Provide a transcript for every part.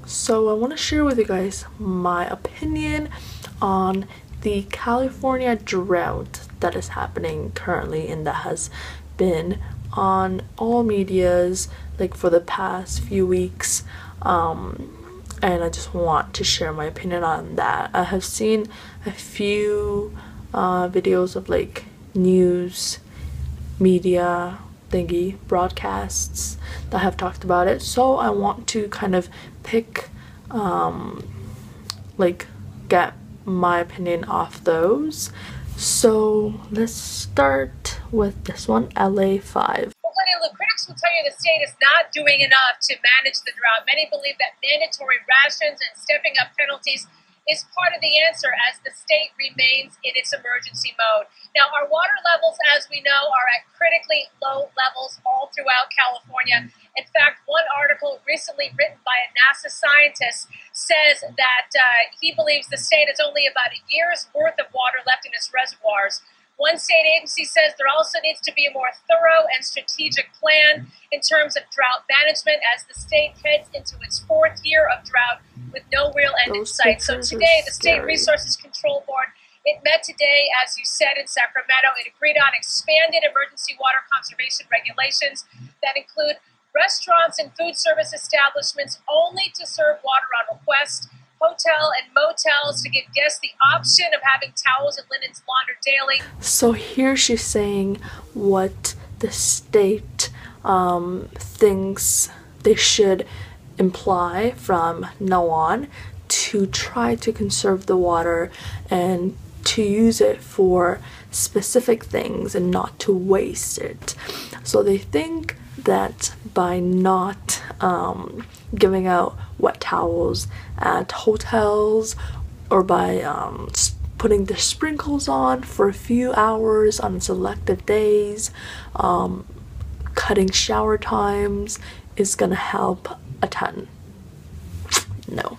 So I want to share with you guys my opinion on the California drought that is happening currently and that has been on all medias like for the past few weeks, and I just want to share my opinion on that. I have seen a few videos of like news media thingy broadcasts that have talked about it, so I want to kind of pick like get my opinion off those. So let's start with this one, LA5. Look, critics will tell you the state is not doing enough to manage the drought. Many believe that mandatory rations and stepping up penalties is part of the answer as the state remains in its emergency mode. Now, our water levels, as we know, are at critically low levels all throughout California. In fact, one article recently written by a NASA scientist says that he believes the state has only about a year's worth of water left in its reservoirs. One state agency says there also needs to be a more thorough and strategic plan in terms of drought management as the state heads into its fourth year of drought with no real end in sight. So today, the State Resources Control Board, it met today, as you said, in Sacramento. It agreed on expanded emergency water conservation regulations that include restaurants and food service establishments only to serve water on request, hotel and motels to give guests the option of having towels and linens laundered daily. So here she's saying what the state thinks they should imply from now on to try to conserve the water and to use it for specific things and not to waste it. So they think that by not giving out wet towels at hotels or by putting the sprinkles on for a few hours on selective days, cutting shower times is gonna help a ton. No.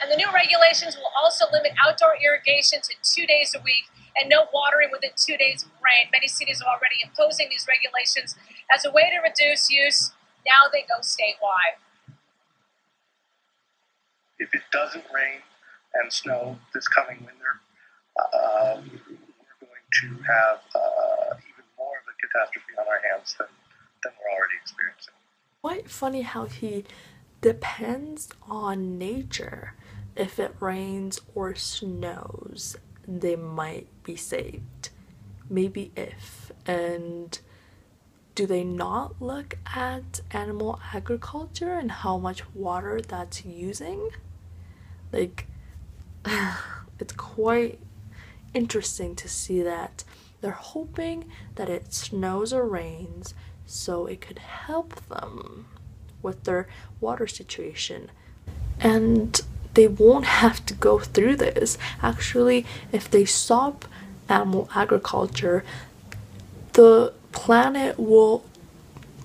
And the new regulations will also limit outdoor irrigation to 2 days a week and no watering within 2 days of rain. Many cities are already imposing these regulations as a way to reduce use. Now they go statewide. If it doesn't rain and snow this coming winter, we're going to have even more of a catastrophe on our hands than we're already experiencing. Quite funny how he depends on nature. If it rains or snows, they might be saved. Maybe if. And do they not look at animal agriculture and how much water that's using? Like, it's quite interesting to see that they're hoping that it snows or rains so it could help them with their water situation. And they won't have to go through this. Actually, if they stop animal agriculture, the planet will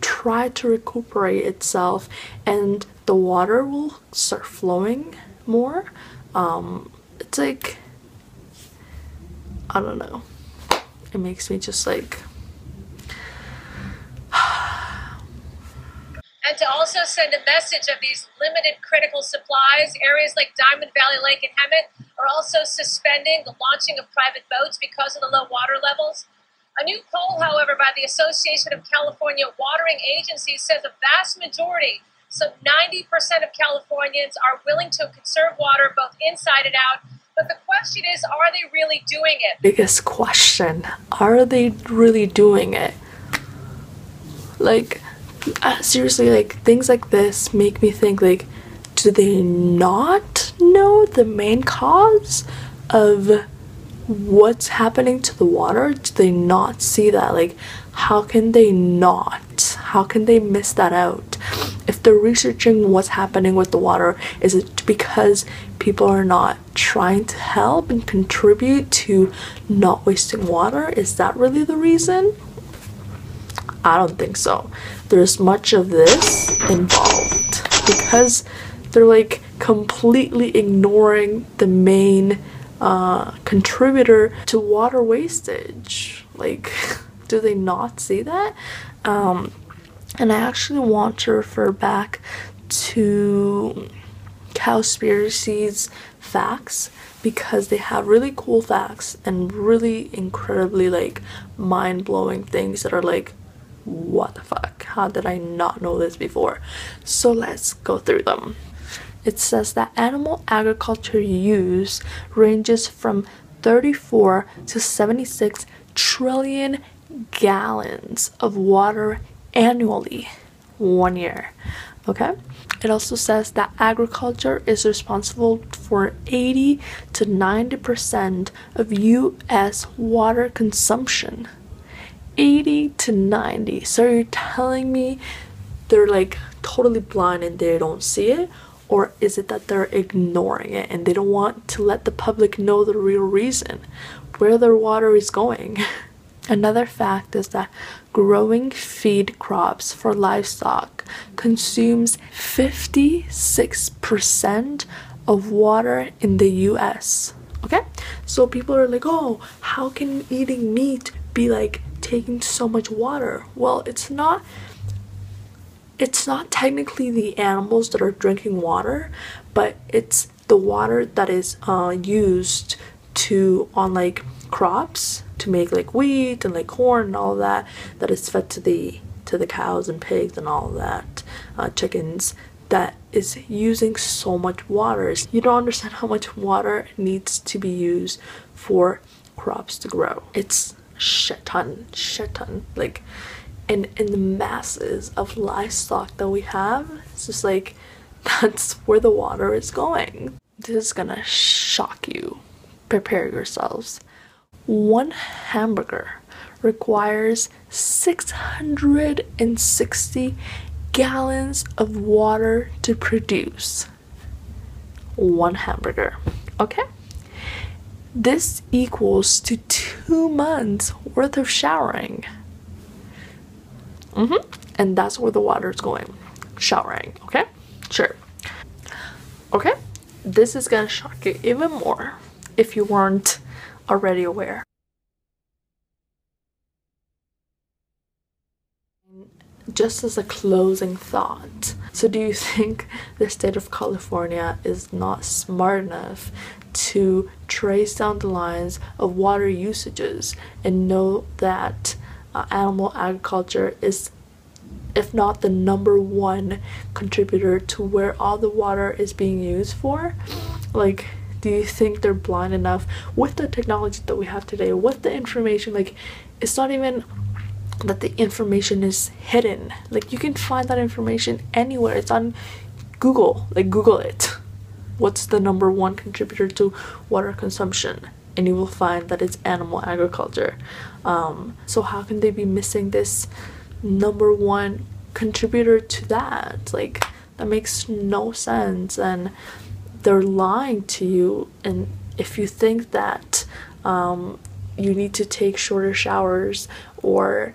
try to recuperate itself and the water will start flowing more. It's like, I don't know. It makes me just like... And to also send a message of these limited critical supplies, areas like Diamond Valley Lake and Hemet are also suspending the launching of private boats because of the low water levels. A new poll, however, by the Association of California Watering Agencies says a vast majority, so 90% of Californians, are willing to conserve water both inside and out. But the question is, are they really doing it? Biggest question, are they really doing it? Like, seriously, like, things like this make me think, like, do they not know the main cause of what's happening to the water? Do they not see that? Like, how can they not? How can they miss that out? If they're researching what's happening with the water, is it because people are not trying to help and contribute to not wasting water? Is that really the reason? I don't think so. There's much of this involved because they're like completely ignoring the main contributor to water wastage. Like, do they not see that? And I actually want to refer back to Cowspiracy's facts because they have really cool facts and really incredibly like mind-blowing things that are like, what the fuck? How did I not know this before? So let's go through them. It says that animal agriculture use ranges from 34 to 76 trillion gallons of water annually 1 year. Okay? It also says that agriculture is responsible for 80 to 90% of US water consumption. 80 to 90. So you're telling me they're like totally blind and they don't see it? Or is it that they're ignoring it and they don't want to let the public know the real reason where their water is going? Another fact is that growing feed crops for livestock consumes 56% of water in the US. Okay? So people are like, oh, how can eating meat be like taking so much water? Well, it's not technically the animals that are drinking water, but it's the water that is used on like crops to make like wheat and like corn and all that is fed to the cows and pigs and all that, chickens, that is using so much water. You don't understand how much water needs to be used for crops to grow. It's shit ton, like, and in the masses of livestock that we have, it's just like, that's where the water is going. This is gonna shock you. Prepare yourselves. One hamburger requires 660 gallons of water to produce. One hamburger. Okay? This equals to 2 months worth of showering. And that's where the water is going. Showering. Okay? Sure. Okay? This is gonna shock you even more if you weren't already aware. Just as a closing thought, so do you think the state of California is not smart enough to trace down the lines of water usages and know that animal agriculture is, if not the #1 contributor to where all the water is being used for? Like, do you think they're blind enough with the technology that we have today, with the information? Like, it's not even that the information is hidden. Like, you can find that information anywhere. It's on Google. Like, Google it. What's the #1 contributor to water consumption? And you will find that it's animal agriculture. So how can they be missing this #1 contributor to that? Like, that makes no sense. And they're lying to you. And if you think that you need to take shorter showers or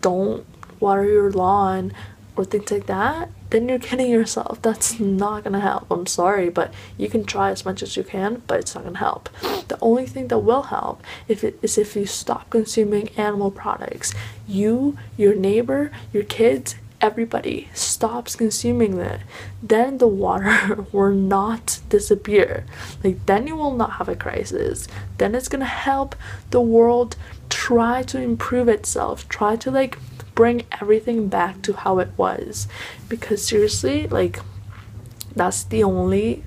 don't water your lawn or things like that, then you're kidding yourself. That's not gonna help. I'm sorry, but you can try as much as you can, but it's not gonna help. The only thing that will help is if you stop consuming animal products. You, your neighbor, your kids, everybody stops consuming that. Then the water will not disappear. Like, then you will not have a crisis. Then it's gonna help the world try to improve itself, try to like bring everything back to how it was. Because seriously, like, that's the only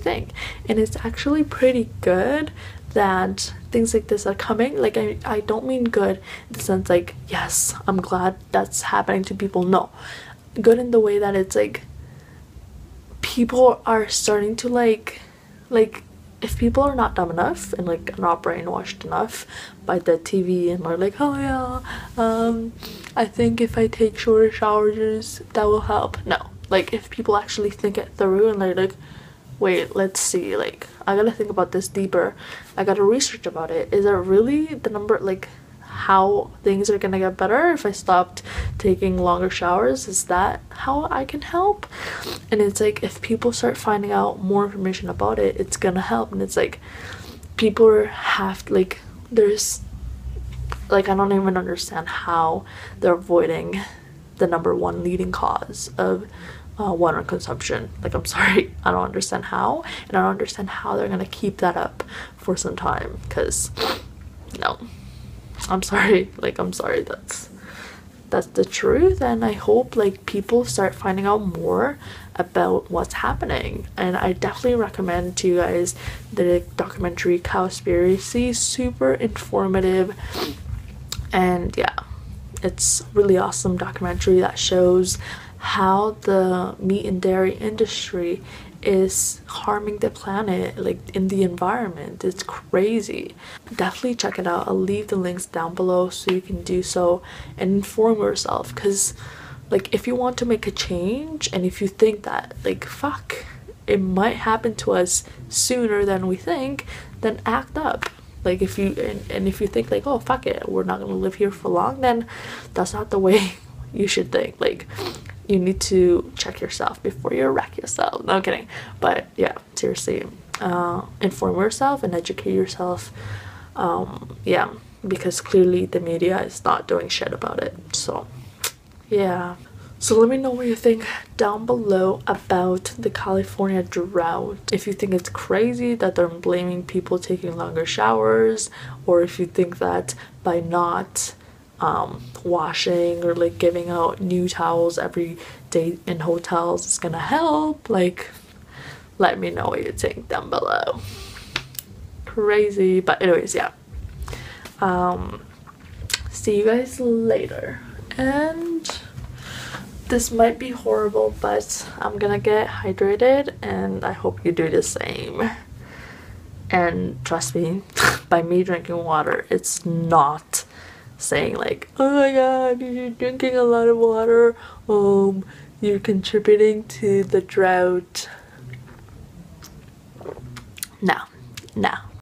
thing. And it's actually pretty good that things like this are coming. Like, I don't mean good in the sense like, yes, I'm glad that's happening to people. No, good in the way that it's like people are starting to like if people are not dumb enough and like not brainwashed enough by the TV and are like, oh yeah, I think if I take shorter showers that will help. No, like, if people actually think it through and they're like, wait, let's see, like, I gotta think about this deeper, I gotta research about it. Is it really the number, like, how things are gonna get better if I stopped taking longer showers? Is that how I can help? And it's like, if people start finding out more information about it, it's gonna help. And it's like, people have, like, there's, like, I don't even understand how they're avoiding the #1 leading cause of water consumption. Like, I'm sorry, I don't understand how, and I don't understand how they're gonna keep that up for some time, because no, I'm sorry, like, I'm sorry, that's the truth. And I hope like people start finding out more about what's happening. And I definitely recommend to you guys the documentary Cowspiracy. Super informative, and yeah, it's really awesome documentary that shows how the meat and dairy industry is harming the planet, like in the environment. It's crazy. Definitely check it out. I'll leave the links down below so you can do so and inform yourself, because like if you want to make a change, and if you think that like fuck, it might happen to us sooner than we think, then act up. Like if you and if you think like, oh fuck it, we're not gonna live here for long, then that's not the way you should think. Like, you need to check yourself before you wreck yourself. No, I'm kidding. But yeah, seriously, inform yourself and educate yourself. Yeah, because clearly the media is not doing shit about it. So yeah. So let me know what you think down below about the California drought. If you think it's crazy that they're blaming people taking longer showers, or if you think that by not washing or like giving out new towels every day in hotels is gonna help. Like, let me know what you think down below. Crazy. But anyways, yeah, see you guys later. And this might be horrible, but I'm gonna get hydrated, and I hope you do the same. And trust me, by me drinking water, it's not saying like, oh my god, you're drinking a lot of water, you're contributing to the drought. No, no.